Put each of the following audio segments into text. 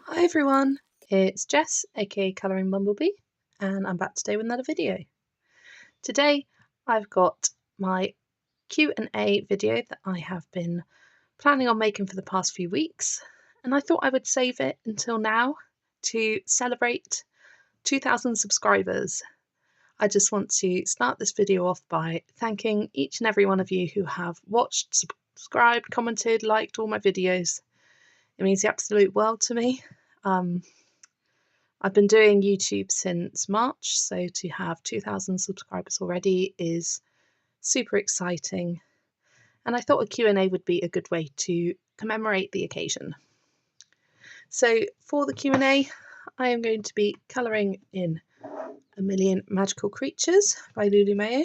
Hi everyone, it's Jess, aka Colouring Bumblebee, and I'm back today with another video. Today I've got my Q&A video that I have been planning on making for the past few weeks, and I thought I would save it until now to celebrate 2,000 subscribers. I just want to start this video off by thanking each and every one of you who have watched, subscribed, commented, liked all my videos. It means the absolute world to me. I've been doing YouTube since March, so to have 2,000 subscribers already is super exciting, and I thought a Q&A would be a good way to commemorate the occasion. So for the Q&A, I am going to be colouring in A Million Magical Creatures by Lulu Mayo.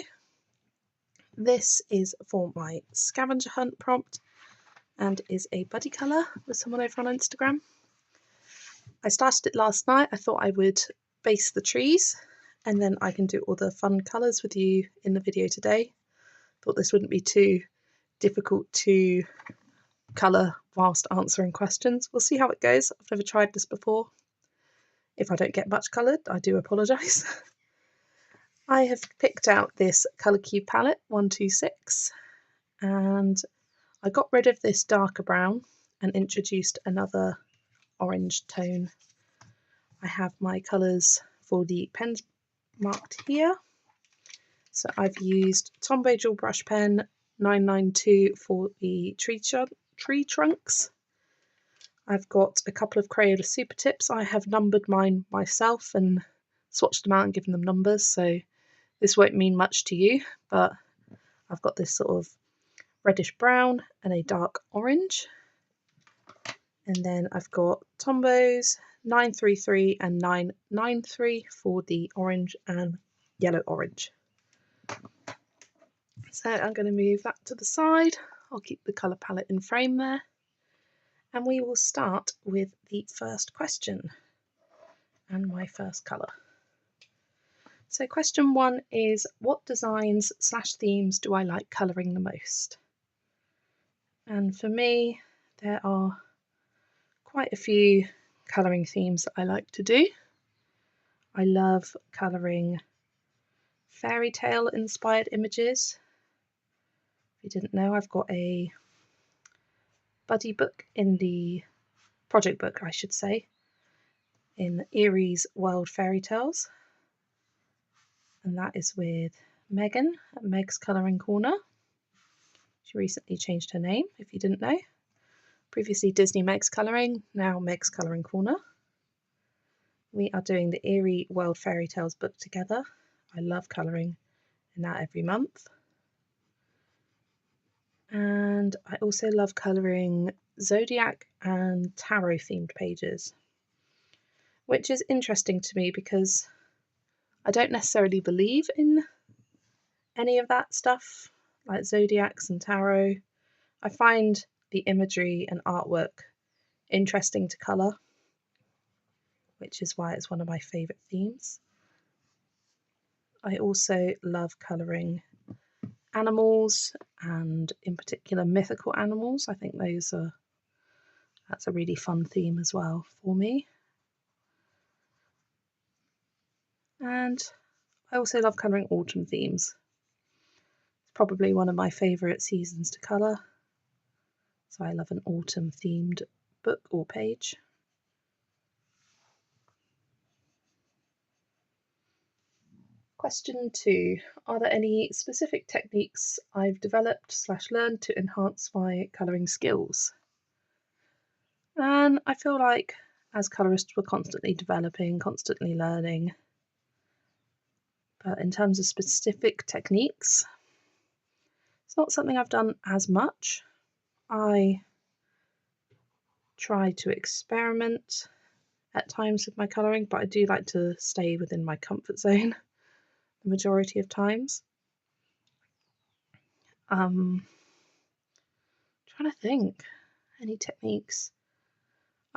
This is for my scavenger hunt prompt and is a buddy colour with someone over on Instagram. I started it last night. I thought I would base the trees and then I can do all the fun colours with you in the video today. Thought this wouldn't be too difficult to colour whilst answering questions. We'll see how it goes. I've never tried this before. If I don't get much coloured, I do apologise. I have picked out this Colour Cube palette 126 and I got rid of this darker brown and introduced another orange tone. I have my colours for the pens marked here. So I've used Tombow Dual Brush Pen 992 for the tree trunks. I've got a couple of Crayola Super Tips. I have numbered mine myself and swatched them out and given them numbers, so this won't mean much to you, but I've got this sort of reddish brown and a dark orange. And then I've got Tombow's 933 and 993 for the orange and yellow orange. So I'm going to move that to the side. I'll keep the colour palette in frame there. And we will start with the first question and my first colour. So question 1 is, what designs / themes do I like colouring the most? And for me, there are quite a few colouring themes that I like to do. I love colouring fairy tale inspired images. If you didn't know, I've got a buddy book in the project book, I should say, in Erie's World Fairy Tales, and that is with Megan at Meg's Colouring Corner. She recently changed her name, if you didn't know. Previously Disney Meg's Colouring, now Meg's Colouring Corner. We are doing the Erie World Fairy Tales book together. I love colouring in that every month. And I also love colouring zodiac and tarot themed pages, which is interesting to me because I don't necessarily believe in any of that stuff, like zodiacs and tarot. I find the imagery and artwork interesting to colour, which is why it's one of my favourite themes. I also love colouring animals, and in particular mythical animals. I think that's a really fun theme as well for me. And I also love colouring autumn themes. It's probably one of my favourite seasons to colour, so I love an autumn themed book or page. Question 2. Are there any specific techniques I've developed / learned to enhance my colouring skills? And I feel like as colourists we're constantly developing, constantly learning. But in terms of specific techniques, it's not something I've done as much. I try to experiment at times with my colouring, but I do like to stay within my comfort zone the majority of times. Trying to think, any techniques.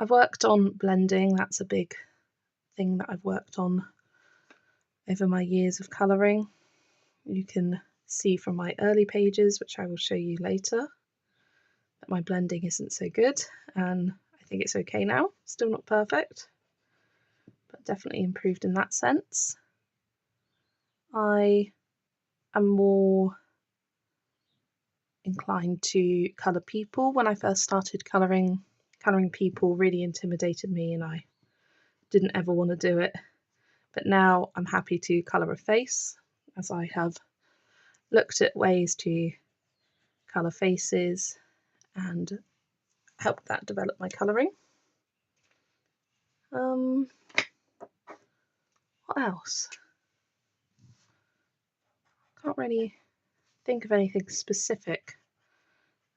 I've worked on blending, that's a big thing that I've worked on over my years of colouring. You can see from my early pages, which I will show you later, that my blending isn't so good, and I think it's okay now. Still not perfect, but definitely improved in that sense. I am more inclined to colour people. When I first started colouring people really intimidated me and I didn't ever want to do it. But now I'm happy to colour a face, as I have looked at ways to colour faces and help that develop my colouring. What else? Can't really think of anything specific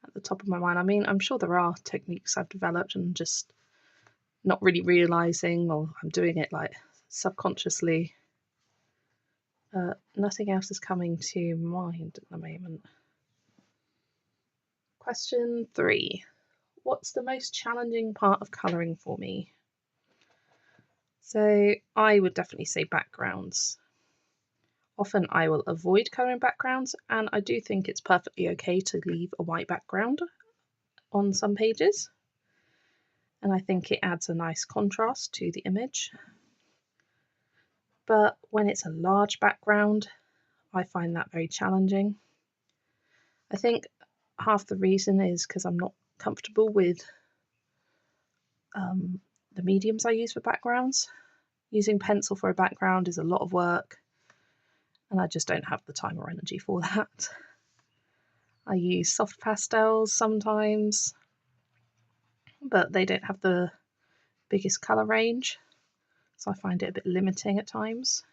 at the top of my mind. I mean, I'm sure there are techniques I've developed and just not really realising, or I'm doing it like subconsciously. Nothing else is coming to mind at the moment. Question 3. What's the most challenging part of colouring for me? So I would definitely say backgrounds. Often I will avoid colouring backgrounds, and I do think it's perfectly okay to leave a white background on some pages. And I think it adds a nice contrast to the image. But when it's a large background, I find that very challenging. I think half the reason is because I'm not comfortable with the mediums I use for backgrounds. Using pencil for a background is a lot of work, and I just don't have the time or energy for that. I use soft pastels sometimes, but they don't have the biggest colour range, so I find it a bit limiting at times.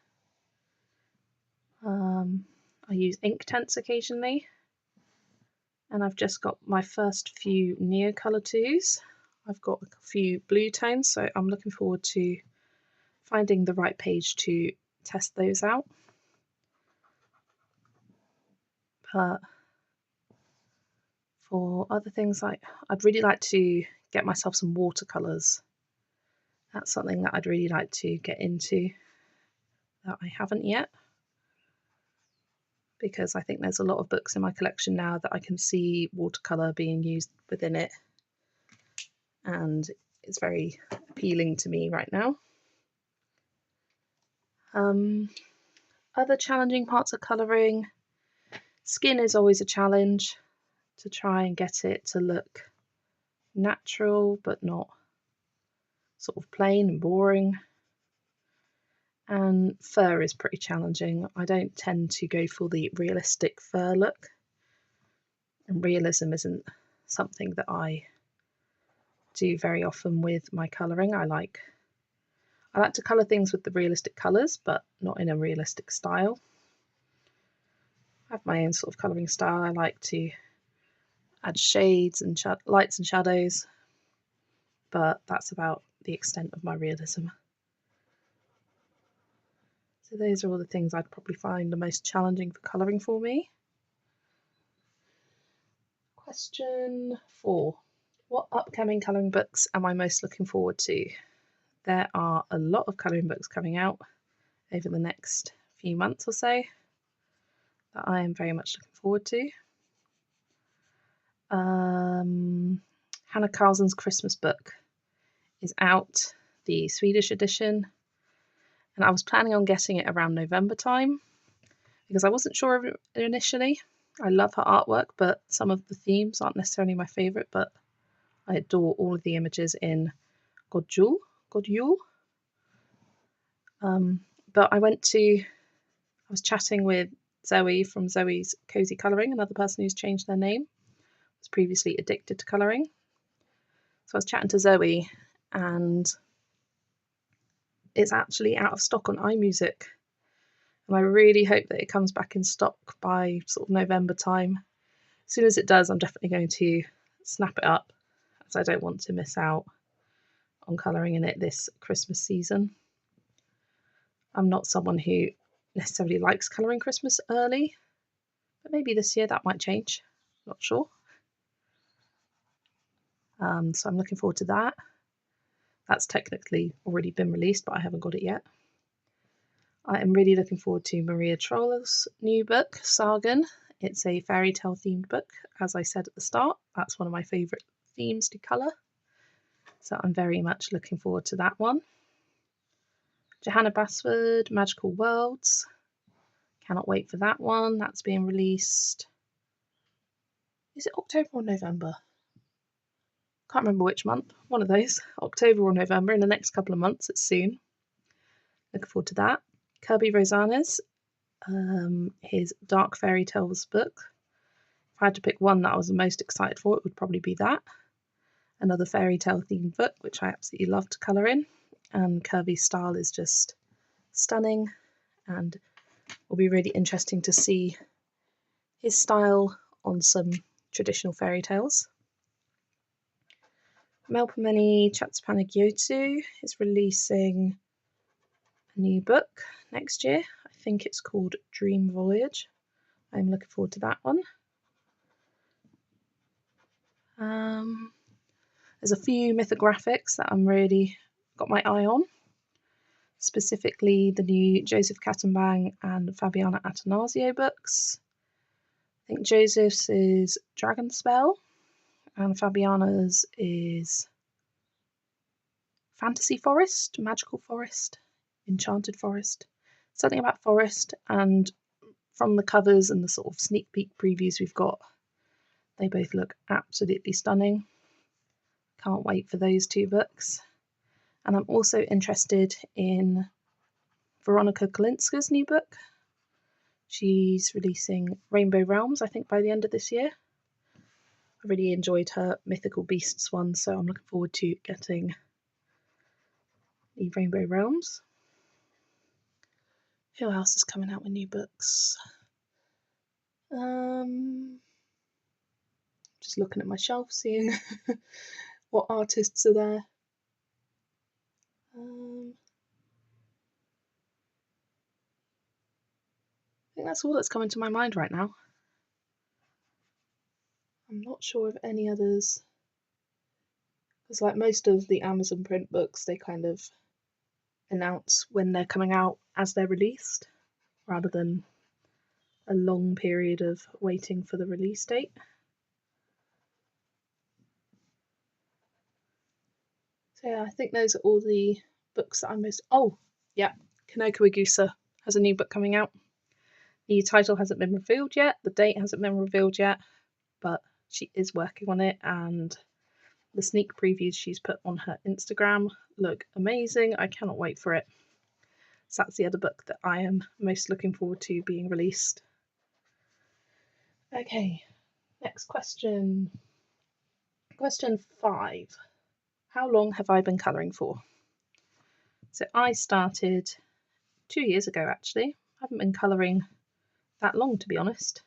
I use Inktense occasionally, and I've just got my first few Neocolor 2s. I've got a few blue tones, so I'm looking forward to finding the right page to test those out. But for other things, I'd really like to get myself some watercolours. That's something that I'd really like to get into that I haven't yet, because I think there's a lot of books in my collection now that I can see watercolour being used within it, and it's very appealing to me right now. Other challenging parts of colouring, skin is always a challenge, to try and get it to look natural but not sort of plain and boring. And fur is pretty challenging. I don't tend to go for the realistic fur look, and realism isn't something that I do very often with my colouring. I like to colour things with the realistic colours, but not in a realistic style. I have my own sort of colouring style. I like to add shades and lights and shadows, but that's about the extent of my realism. So those are all the things I'd probably find the most challenging for colouring for me. Question 4. What upcoming colouring books am I most looking forward to? There are a lot of colouring books coming out over the next few months or so that I am very much looking forward to. Hannah Carlson's Christmas book is out, the Swedish edition, and I was planning on getting it around November time because I wasn't sure of it initially. I love her artwork, but some of the themes aren't necessarily my favourite, but I adore all of the images in Godjul. But I was chatting with Zoe from Zoe's Cozy Colouring, another person who's changed their name, was previously addicted to colouring. So I was chatting to Zoe, and it's actually out of stock on iMusic. And I really hope that it comes back in stock by sort of November time. As soon as it does, I'm definitely going to snap it up, as I don't want to miss out on colouring in it this Christmas season. I'm not someone who necessarily likes colouring Christmas early, but maybe this year that might change. Not sure. So I'm looking forward to that. That's technically already been released, but I haven't got it yet. I am really looking forward to Maria Troller's new book, Sargon. It's a fairy tale themed book. As I said at the start, that's one of my favourite themes to colour. So I'm very much looking forward to that one. Johanna Basford, Magical Worlds. Cannot wait for that one. That's being released. Is it October or November? Can't remember which month. One of those. October or November. In the next couple of months. It's soon. Looking forward to that. Kirby Rosanes, his Dark Fairy Tales book. If I had to pick one that I was the most excited for, it would probably be that. Another fairy tale themed book, which I absolutely love to colour in. And Kirby's style is just stunning, and will be really interesting to see his style on some traditional fairy tales. Melpomene Chattopadhyay is releasing a new book next year. I think it's called Dream Voyage. I'm looking forward to that one. There's a few mythographics that I'm really got my eye on. Specifically the new Joseph Kattenbang and Fabiana Attanasio books. I think Joseph's is Dragon Spell and Fabiana's is Fantasy Forest, Magical Forest, Enchanted Forest. Something about forest, and from the covers and the sort of sneak peek previews we've got, they both look absolutely stunning. Can't wait for those two books. And I'm also interested in Veronika Kalinska's new book. She's releasing Rainbow Realms, I think, by the end of this year. I really enjoyed her Mythical Beasts one, so I'm looking forward to getting the Rainbow Realms. Who else is coming out with new books? Just looking at my shelf, seeing what artists are there. I think that's all that's coming to my mind right now. I'm not sure of any others, because like most of the Amazon print books, they kind of announce when they're coming out as they're released, rather than a long period of waiting for the release date. So yeah, I think those are all the books that I'm most... Oh, yeah, Kanoko Igusa has a new book coming out. The title hasn't been revealed yet, the date hasn't been revealed yet, but she is working on it, and the sneak previews she's put on her Instagram look amazing. I cannot wait for it. So that's the other book that I am most looking forward to being released. Okay, next question. Question 5. How long have I been colouring for? So I started 2 years ago, actually. I haven't been colouring that long, to be honest.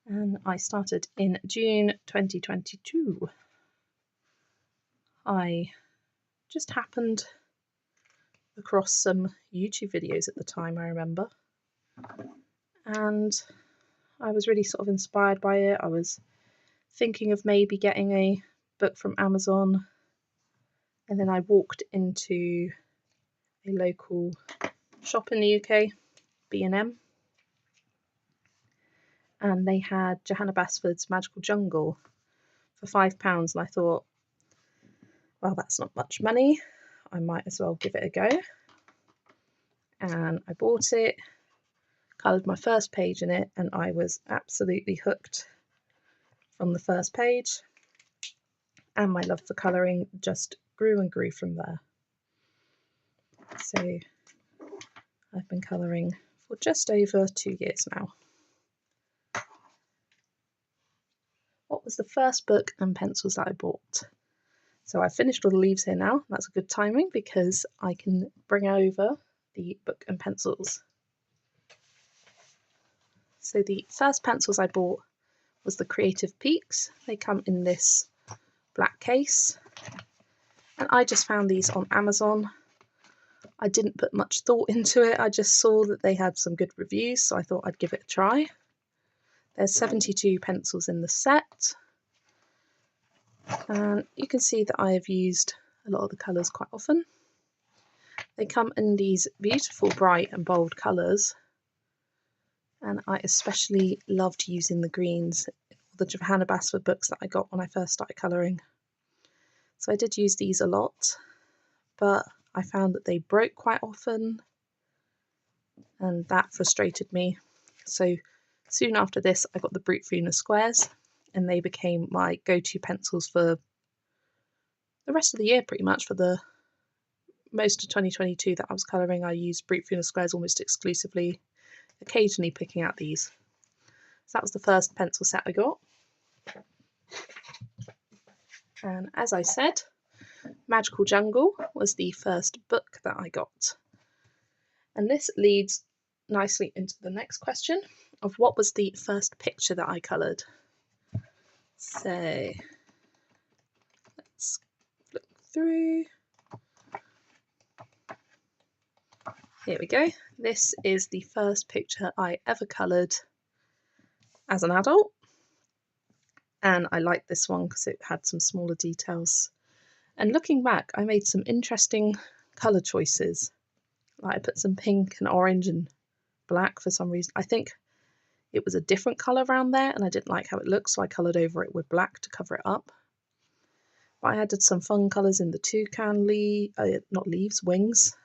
And I started in June 2022. I just happened across some YouTube videos at the time, I remember. And I was really sort of inspired by it. I was thinking of maybe getting a book from Amazon. And then I walked into a local shop in the UK, B&M. And they had Johanna Basford's Magical Jungle for £5, and I thought, well, that's not much money, I might as well give it a go. And I bought it, coloured my first page in it, and I was absolutely hooked from the first page, and my love for colouring just grew and grew from there. So I've been colouring for just over 2 years now. What was the first book and pencils that I bought? So I've finished all the leaves here now. That's a good timing because I can bring over the book and pencils. So the first pencils I bought was the Creative Peaks. They come in this black case, and I just found these on Amazon. I didn't put much thought into it. I just saw that they had some good reviews, so I thought I'd give it a try. There's 72 pencils in the set. And you can see that I have used a lot of the colours quite often. They come in these beautiful bright and bold colours, and I especially loved using the greens in all the Johanna Basford books that I got when I first started colouring. So I did use these a lot, but I found that they broke quite often, and that frustrated me. So soon after this I got the Brut Fortuna squares, and they became my go-to pencils for the rest of the year pretty much. For the most of 2022 that I was colouring, I used Brut Fortuna squares almost exclusively, occasionally picking out these. So that was the first pencil set I got. And as I said, Magical Jungle was the first book that I got. And this leads nicely into the next question of what was the first picture that I coloured. So let's look through. Here we go. This is the first picture I ever coloured as an adult. And I liked this one because it had some smaller details. And looking back, I made some interesting colour choices. Like I put some pink and orange and black for some reason. I think it was a different colour around there and I didn't like how it looked, so I coloured over it with black to cover it up. But I added some fun colours in the toucan wings.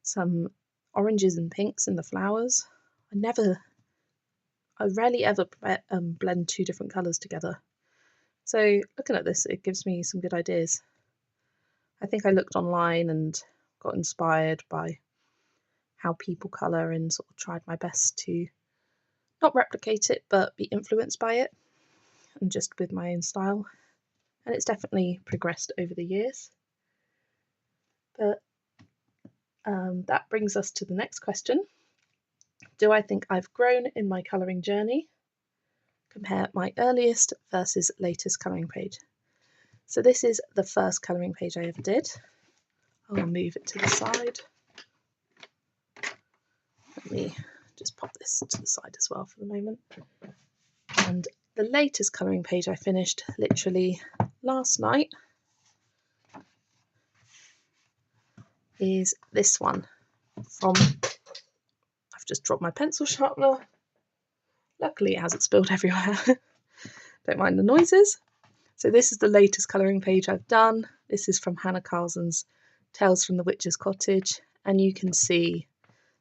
Some oranges and pinks in the flowers. I rarely ever blend two different colours together. So looking at this, it gives me some good ideas. I think I looked online and got inspired by how people colour and sort of tried my best to not replicate it, but be influenced by it, and just with my own style. And it's definitely progressed over the years. But that brings us to the next question. Do I think I've grown in my colouring journey? Compare my earliest versus latest colouring page. So this is the first colouring page I ever did. I'll move it to the side. Let me just pop this to the side as well for the moment. And the latest colouring page I finished literally last night is this one from, I've just dropped my pencil sharpener. Luckily it hasn't spilled everywhere. Don't mind the noises. So this is the latest colouring page I've done. This is from Hannah Carlson's Tales from the Witch's Cottage, and you can see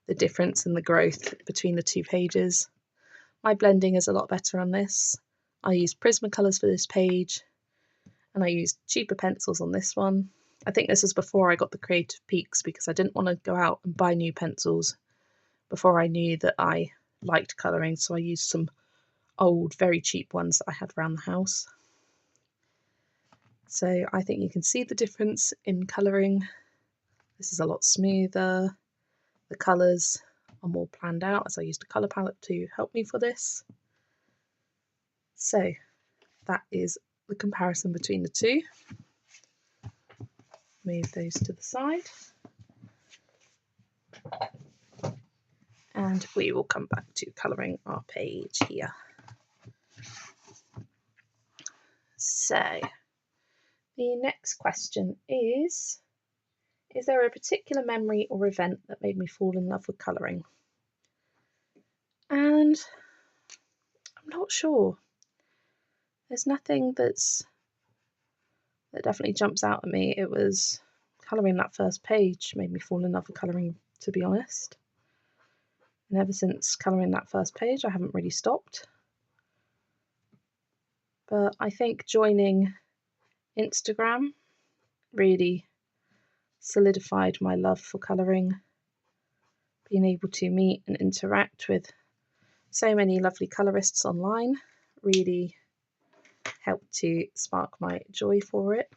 the difference in the growth between the two pages. My blending is a lot better on this. I used Prismacolors for this page, and I used cheaper pencils on this one. I think this was before I got the Creative Peaks because I didn't want to go out and buy new pencils before I knew that I liked colouring, so I used some old, very cheap ones that I had around the house. So I think you can see the difference in colouring. This is a lot smoother. The colours are more planned out as I used a colour palette to help me for this. So that is the comparison between the two. Move those to the side. And we will come back to colouring our page here. So the next question is there a particular memory or event that made me fall in love with colouring? And I'm not sure. There's nothing that definitely jumps out at me. It was colouring that first page made me fall in love with colouring, to be honest. And ever since colouring that first page, I haven't really stopped. But I think joining Instagram really solidified my love for colouring. Being able to meet and interact with so many lovely colourists online really helped to spark my joy for it.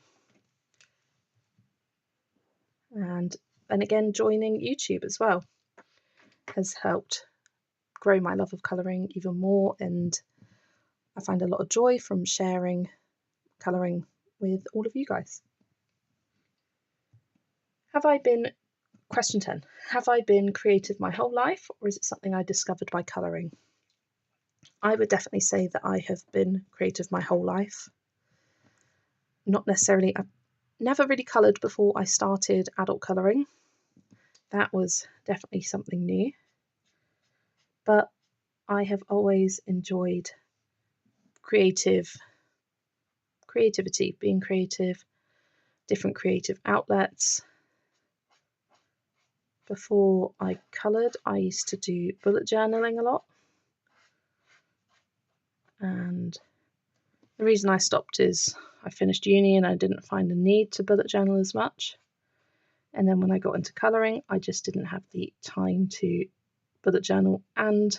And again, joining YouTube as well has helped grow my love of colouring even more, and I find a lot of joy from sharing colouring with all of you guys. Question 10. Have I been creative my whole life, or is it something I discovered by colouring? I would definitely say that I have been creative my whole life. Not necessarily, I've never really coloured before I started adult colouring. that was definitely something new. But I have always enjoyed creativity, being creative, different creative outlets. Before I coloured, I used to do bullet journaling a lot. And the reason I stopped is I finished uni and I didn't find the need to bullet journal as much. And then when I got into colouring, I just didn't have the time to bullet journal and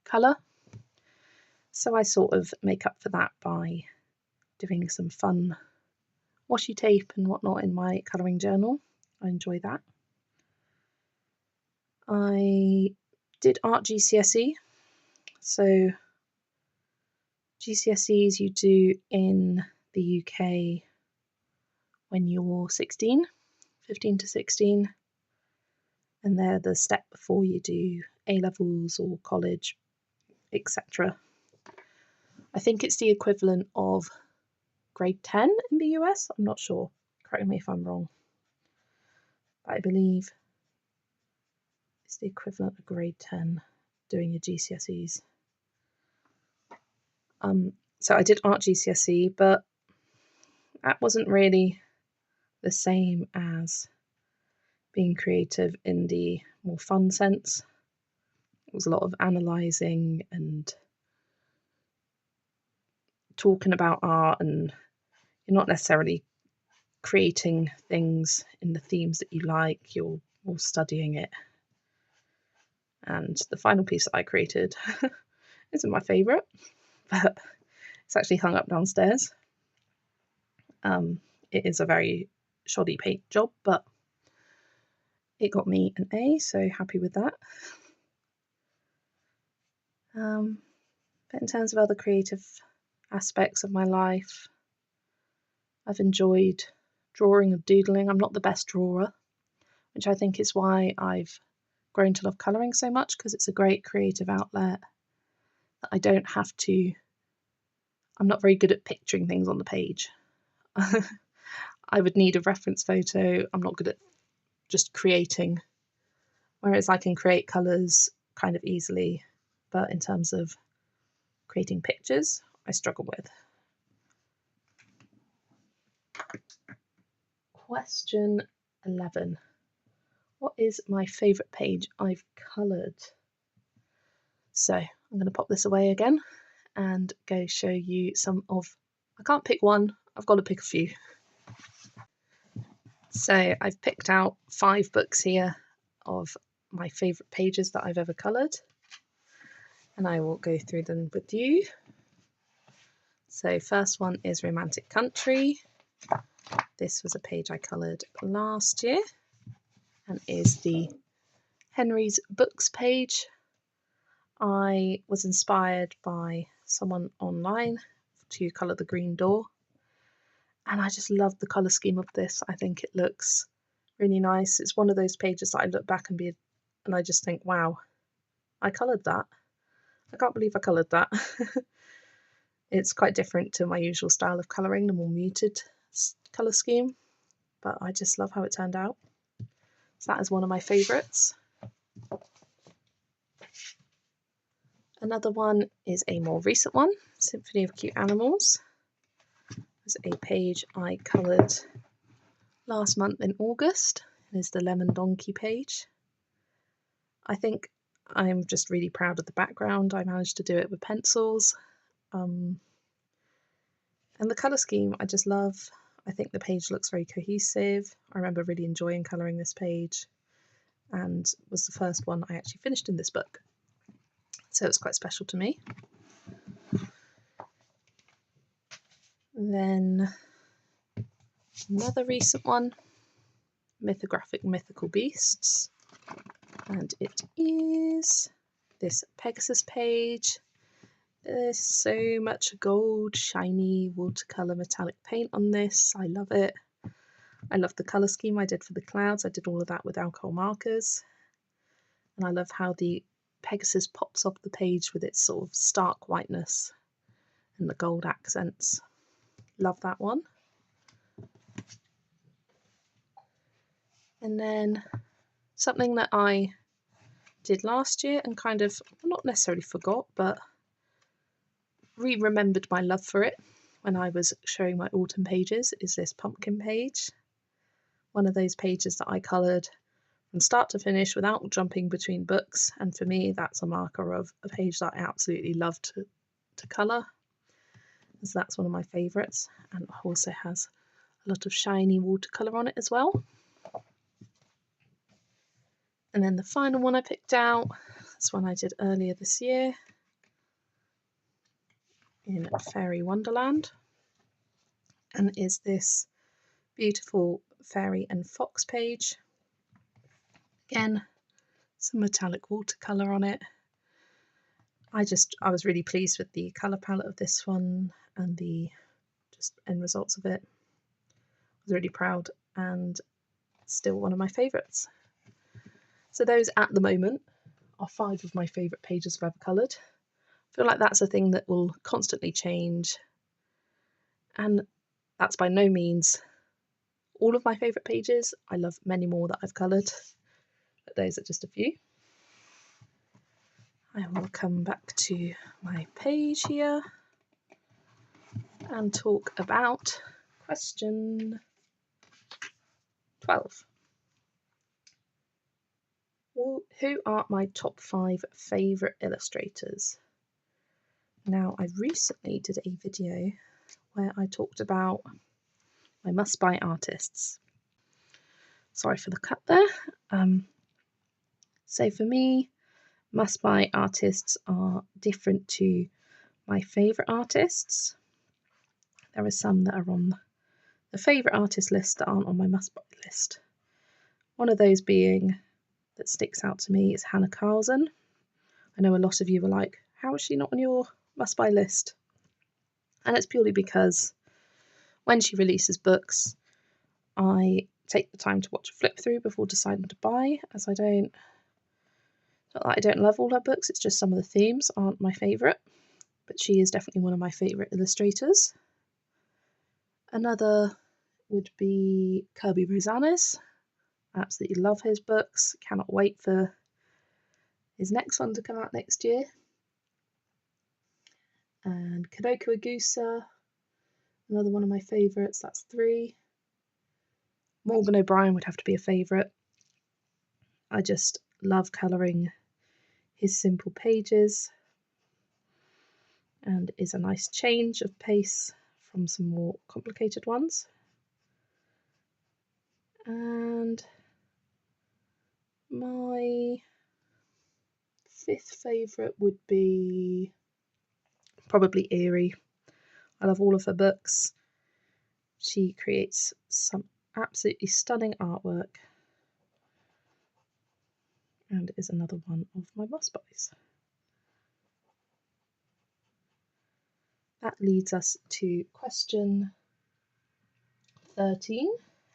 colour. So I sort of make up for that by doing some fun washi tape and whatnot in my colouring journal. I enjoy that. I did art GCSE. So GCSEs you do in the UK when you're 16, 15 to 16, and they're the step before you do A-levels or college, etc. I think it's the equivalent of grade 10 in the US. I'm not sure. Correct me if I'm wrong. But I believe it's the equivalent of grade 10 doing your GCSEs. So I did art GCSE, but that wasn't really the same as being creative in the more fun sense. It was a lot of analysing and talking about art, and you're not necessarily creating things in the themes that you like, you're more studying it. And the final piece that I created isn't my favourite, but it's actually hung up downstairs. It is a very shoddy paint job, but it got me an A, so happy with that. But in terms of other creative aspects of my life, I've enjoyed drawing and doodling. I'm not the best drawer, which I think is why I've grown to love colouring so much, because it's a great creative outlet that I don't have to. I'm not very good at picturing things on the page. I would need a reference photo. I'm not good at just creating, whereas I can create colours kind of easily, but in terms of creating pictures, I struggle with. Question 11. What is my favourite page I've coloured? So I'm going to pop this away again and go show you some of. I can't pick one, I've got to pick a few. So I've picked out 5 books here of my favourite pages that I've ever coloured, and I will go through them with you. So first one is Romantic Country. This was a page I coloured last year and is the Henry's Books page. I was inspired by someone online to colour the green door, and I just love the colour scheme of this. I think it looks really nice. It's one of those pages that I look back and I just think, wow, I coloured that. I can't believe I coloured that. It's quite different to my usual style of colouring, the more muted colour scheme, but I just love how it turned out. So that is one of my favourites. Another one is a more recent one, Symphony of Cute Animals. It's a page I coloured last month in August. It is the Lemon Donkey page. I think I'm just really proud of the background. I managed to do it with pencils. And the colour scheme I just love. I think the page looks very cohesive. I remember really enjoying colouring this page, and was the first one I actually finished in this book. So it's quite special to me. Then another recent one, Mythographic Mythical Beasts, and it is this Pegasus page. There's so much gold, shiny watercolour metallic paint on this. I love it. I love the colour scheme I did for the clouds. I did all of that with alcohol markers. And I love how the Pegasus pops off the page with its sort of stark whiteness and the gold accents. Love that one. And then something that I did last year and kind of not necessarily forgot, but remembered my love for it when I was showing my autumn pages, is this pumpkin page. One of those pages that I coloured from start to finish without jumping between books, and for me that's a marker of a page that I absolutely love to colour. So that's one of my favourites, and it also has a lot of shiny watercolour on it as well. And then the final one I picked out, this one I did earlier this year in Fairy Wonderland, and is this beautiful fairy and fox page. Again, some metallic watercolour on it. I was really pleased with the colour palette of this one and the just end results of it. I was really proud, and still one of my favourites. So those at the moment are 5 of my favourite pages I've ever coloured. I feel like that's a thing that will constantly change, and that's by no means all of my favourite pages. I love many more that I've coloured, but those are just a few. I will come back to my page here and talk about question 12. Who are my top 5 favourite illustrators? Now, I recently did a video where I talked about my must-buy artists. Sorry for the cut there. So for me, must-buy artists are different to my favourite artists. There are some that are on the favourite artist list that aren't on my must-buy list. One of those being that sticks out to me is Hannah Carlson. I know a lot of you were like, how is she not on your must-buy list? And it's purely because when she releases books, I take the time to watch a flip through before deciding to buy, as not that I don't love all her books, it's just some of the themes aren't my favourite, but she is definitely one of my favourite illustrators. Another would be Kirby Rosanes. I absolutely love his books, cannot wait for his next one to come out next year. And Kanoko Agusa, another one of my favourites, that's 3. Morgan O'Brien would have to be a favourite. I just love colouring his simple pages, and is a nice change of pace from some more complicated ones. And my 5th favourite would be probably Eerie. I love all of her books. She creates some absolutely stunning artwork, and is another one of my must-buys. That leads us to question 13.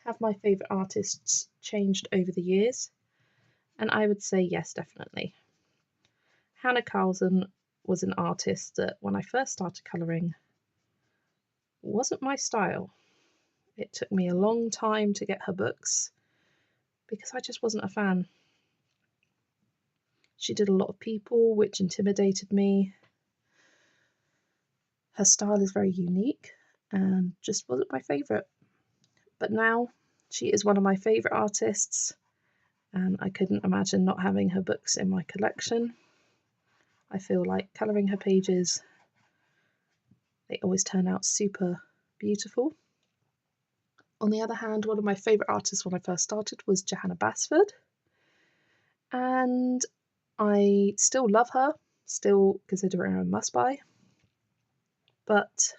Have my favourite artists changed over the years? And I would say yes, definitely. Hannah Carlson was an artist that when I first started colouring wasn't my style. It took me a long time to get her books because I just wasn't a fan. She did a lot of people, which intimidated me. Her style is very unique and just wasn't my favourite. But now she is one of my favourite artists, and I couldn't imagine not having her books in my collection. I feel like colouring her pages, they always turn out super beautiful. On the other hand, one of my favourite artists when I first started was Johanna Basford, and I still love her, still consider her a must-buy, but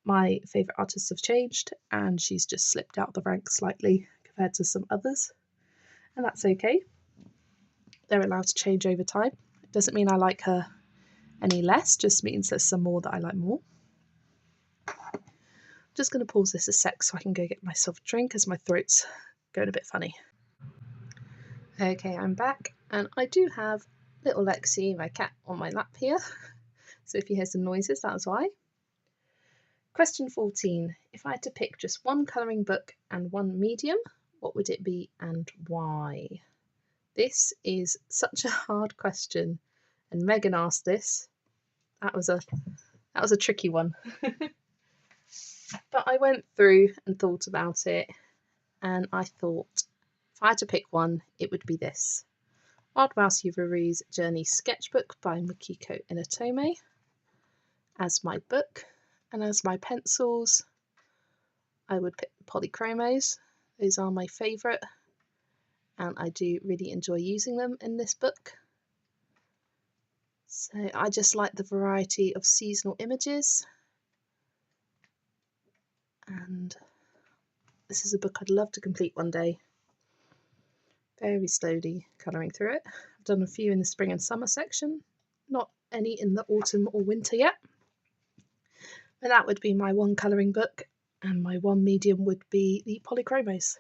my favourite artists have changed, and she's just slipped out the ranks slightly compared to some others, and that's okay. They're allowed to change over time. It doesn't mean I like her any less, just means there's some more that I like more. I'm just going to pause this a sec so I can go get myself a drink as my throat's going a bit funny. Okay, I'm back, and I do have little Lexi, my cat, on my lap here, so if you hear some noises, that's why. Question 14. If I had to pick just one colouring book and one medium, what would it be and why? This is such a hard question, and Megan asked this. That was a tricky one. But I went through and thought about it, and I thought if I had to pick one, it would be this. Wild Mouse Yuru's Journey Sketchbook by Mikiko Inotome as my book, and as my pencils I would pick Polychromos. Those are my favourite, and I do really enjoy using them in this book. So I just like the variety of seasonal images, and this is a book I'd love to complete one day. Very slowly colouring through it. I've done a few in the spring and summer section, not any in the autumn or winter yet. But that would be my one colouring book, and my one medium would be the Polychromos.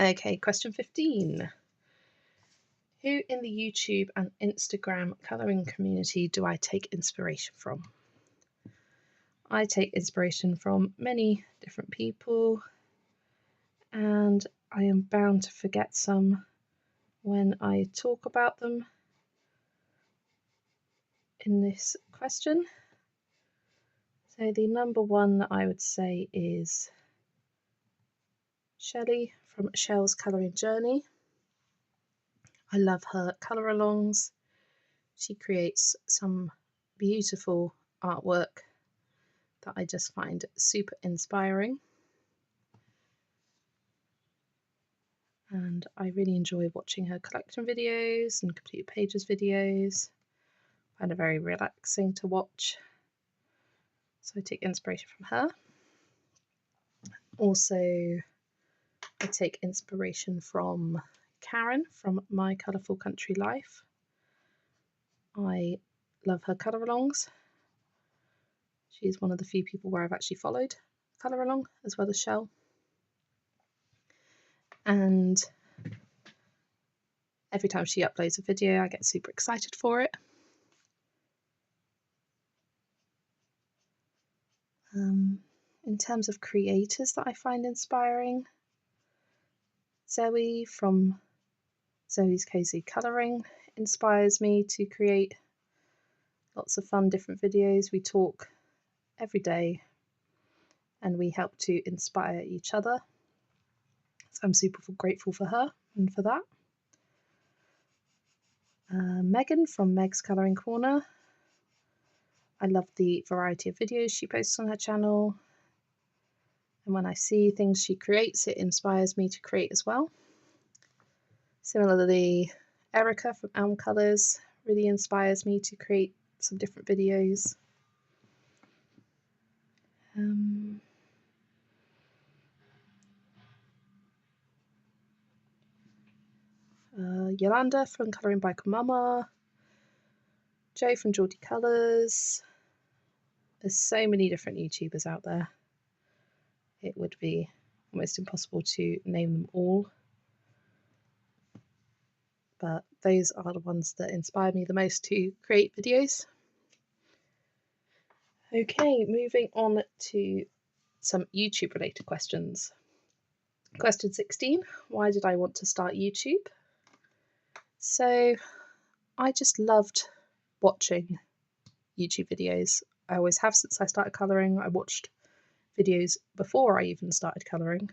Okay, question 15. Who in the YouTube and Instagram colouring community do I take inspiration from? I take inspiration from many different people, and I am bound to forget some when I talk about them in this question. So the number one that I would say is Shelley from Shell's Colouring Journey. I love her colour alongs. She creates some beautiful artwork that I just find super inspiring. And I really enjoy watching her collection videos and complete pages videos. I find it very relaxing to watch. So I take inspiration from her. Also, I take inspiration from Karen from My Colourful Country Life. I love her colour alongs. She's one of the few people where I've actually followed colour along as well as Shell. And every time she uploads a video, I get super excited for it. In terms of creators that I find inspiring, Zoe from Zoe's Cozy Colouring inspires me to create lots of fun different videos. We talk every day and we help to inspire each other. So I'm super grateful for her and for that. Megan from Meg's Colouring Corner. I love the variety of videos she posts on her channel, and when I see things she creates, it inspires me to create as well. Similarly, Erica from Elm Colours really inspires me to create some different videos. Yolanda from Colouring by Mama, Joe from Geordie Colours. There's so many different YouTubers out there. It would be almost impossible to name them all. But those are the ones that inspire me the most to create videos. Okay, moving on to some YouTube related questions. Question 16, why did I want to start YouTube? So I just loved watching YouTube videos. I always have since I started colouring. I watched videos before I even started colouring,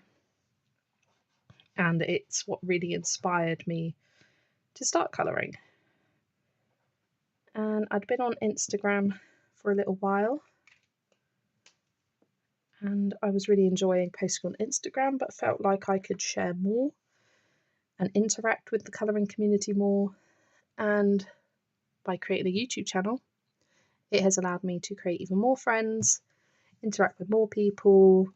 and it's what really inspired me to start colouring. And I'd been on Instagram for a little while, and I was really enjoying posting on Instagram, but felt like I could share more and interact with the colouring community more. And by creating a YouTube channel, it has allowed me to create even more friends, interact with more people,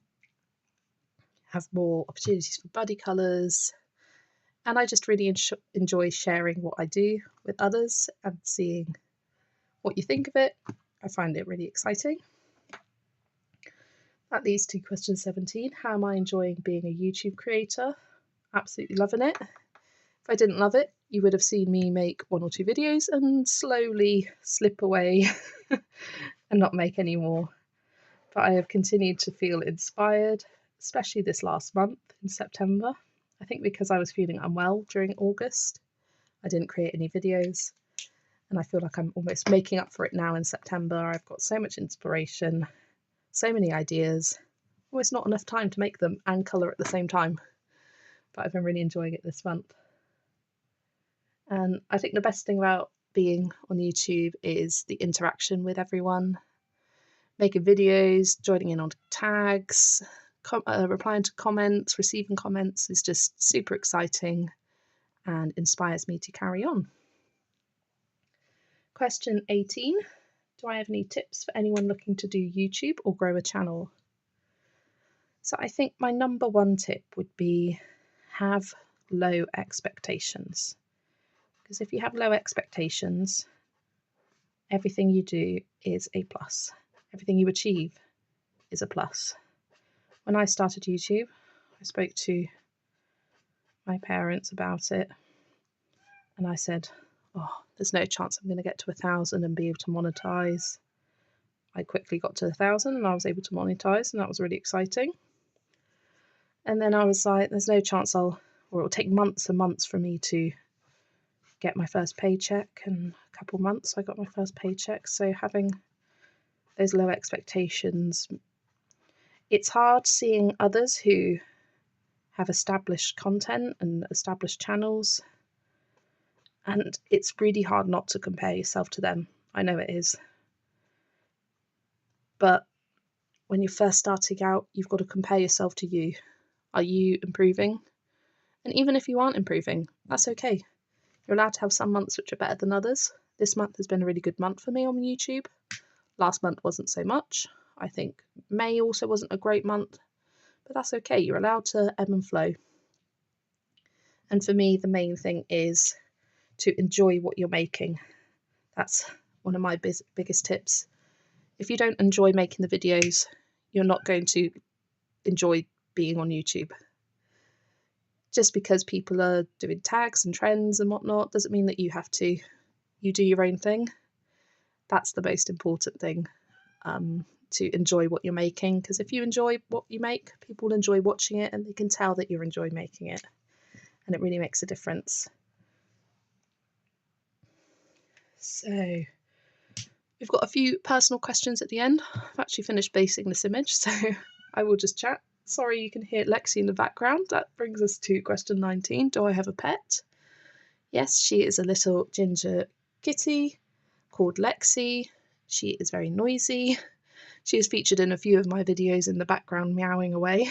have more opportunities for buddy colours, and I just really enjoy sharing what I do with others and seeing what you think of it. I find it really exciting. That leads to question 17. How am I enjoying being a YouTube creator? Absolutely loving it. If I didn't love it, you would have seen me make 1 or 2 videos and slowly slip away and not make any more. But I have continued to feel inspired, especially this last month in September. I think because I was feeling unwell during August, I didn't create any videos, and I feel like I'm almost making up for it now in September. I've got so much inspiration, so many ideas, almost not enough time to make them and colour at the same time, but I've been really enjoying it this month. And I think the best thing about being on YouTube is the interaction with everyone, making videos, joining in on tags, replying to comments, receiving comments is just super exciting and inspires me to carry on. Question 18. Do I have any tips for anyone looking to do YouTube or grow a channel? So I think my number one tip would be have low expectations. Because if you have low expectations, everything you do is a plus. Everything you achieve is a plus. When I started YouTube, I spoke to my parents about it, and I said, oh, there's no chance I'm going to get to 1,000 and be able to monetize. I quickly got to 1,000 and I was able to monetize, and that was really exciting. And then I was like, there's no chance it'll take months and months for me to get my first paycheck, and a couple months I got my first paycheck. So having those low expectations, it's hard seeing others who have established content and established channels, and it's really hard not to compare yourself to them. I know it is. But when you're first starting out, you've got to compare yourself to you. Are you improving? And even if you aren't improving, that's okay. You're allowed to have some months which are better than others. This month has been a really good month for me on YouTube. Last month wasn't so much. I think May also wasn't a great month, but that's okay. You're allowed to ebb and flow. And for me, the main thing is to enjoy what you're making. That's one of my biggest tips. If you don't enjoy making the videos, you're not going to enjoy being on YouTube. Just because people are doing tags and trends and whatnot doesn't mean that you have to. You do your own thing. That's the most important thing, to enjoy what you're making. Because if you enjoy what you make, people will enjoy watching it, and they can tell that you enjoy making it. And it really makes a difference. So we've got a few personal questions at the end. I've actually finished basing this image, so I will just chat. Sorry you can hear Lexi in the background. That brings us to question 19. Do I have a pet? Yes, she is a little ginger kitty called Lexi. She is very noisy. She is featured in a few of my videos in the background meowing away.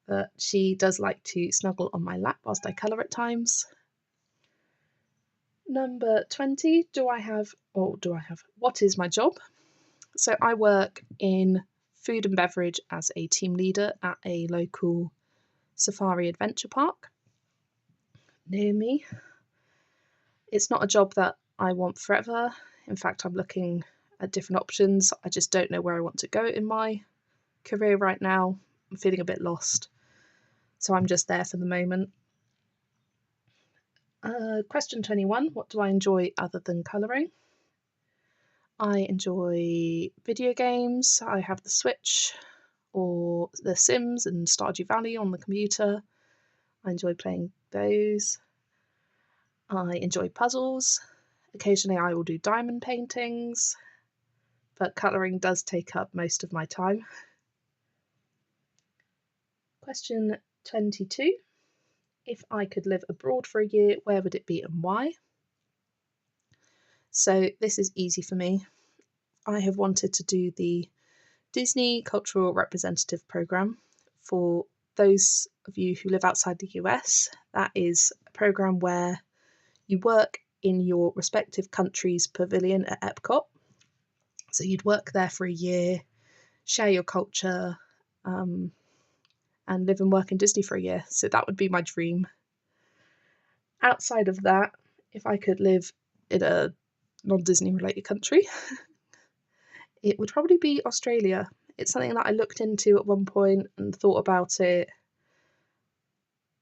But she does like to snuggle on my lap whilst I colour at times. Number 20, what is my job? So I work in food and beverage as a team leader at a local safari adventure park near me. It's not a job that I want forever. In fact, I'm looking at different options. I just don't know where I want to go in my career right now. I'm feeling a bit lost. So I'm just there for the moment. Question 21, what do I enjoy other than colouring? I enjoy video games. I have the Switch or The Sims and Stardew Valley on the computer. I enjoy playing those. I enjoy puzzles. Occasionally I will do diamond paintings, but colouring does take up most of my time. Question 22. If I could live abroad for a year, where would it be and why? So this is easy for me. I have wanted to do the Disney Cultural Representative Programme. For those of you who live outside the US, that is a programme where you work in your respective country's pavilion at Epcot. So you'd work there for a year, share your culture, and live and work in Disney for a year. So that would be my dream. Outside of that, if I could live in a non-Disney related country, it would probably be Australia. It's something that I looked into at one point and thought about it.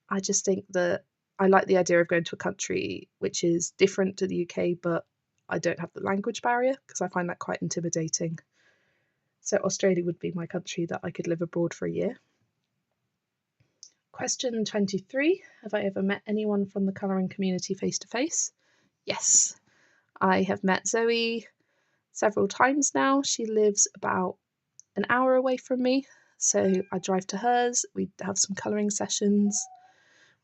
I just think that I like the idea of going to a country which is different to the UK, but I don't have the language barrier, because I find that quite intimidating. So Australia would be my country that I could live abroad for a year. Question 23. Have I ever met anyone from the colouring community face to face? Yes, I have met Zoe several times now. She lives about an hour away from me, so I drive to hers. We have some colouring sessions.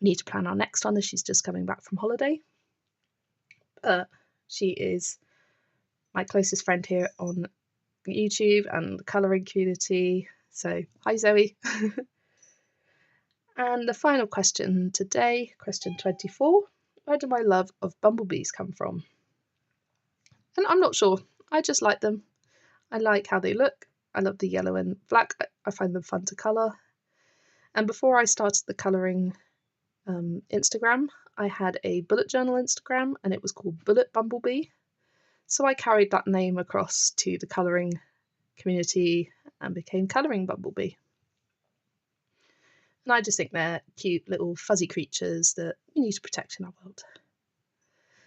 We need to plan our next one as she's just coming back from holiday. But she is my closest friend here on YouTube and the colouring community. So hi Zoe. And the final question today, question 24. Where do my love of bumblebees come from? And I'm not sure. I just like them. I like how they look. I love the yellow and black. I find them fun to colour. And before I started the colouring Instagram, I had a bullet journal Instagram, and it was called Bullet Bumblebee. So I carried that name across to the colouring community and became Colouring Bumblebee. And I just think they're cute little fuzzy creatures that we need to protect in our world.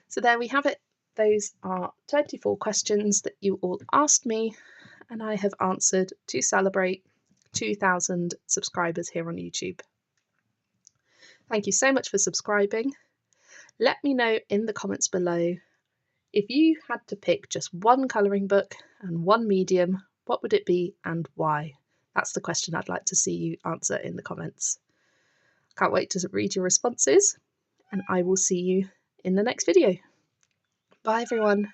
So there we have it. Those are 24 questions that you all asked me, and I have answered to celebrate 2,000 subscribers here on YouTube. Thank you so much for subscribing. Let me know in the comments below, if you had to pick just one colouring book and one medium, what would it be and why? That's the question I'd like to see you answer in the comments. Can't wait to read your responses, and I will see you in the next video. Bye everyone.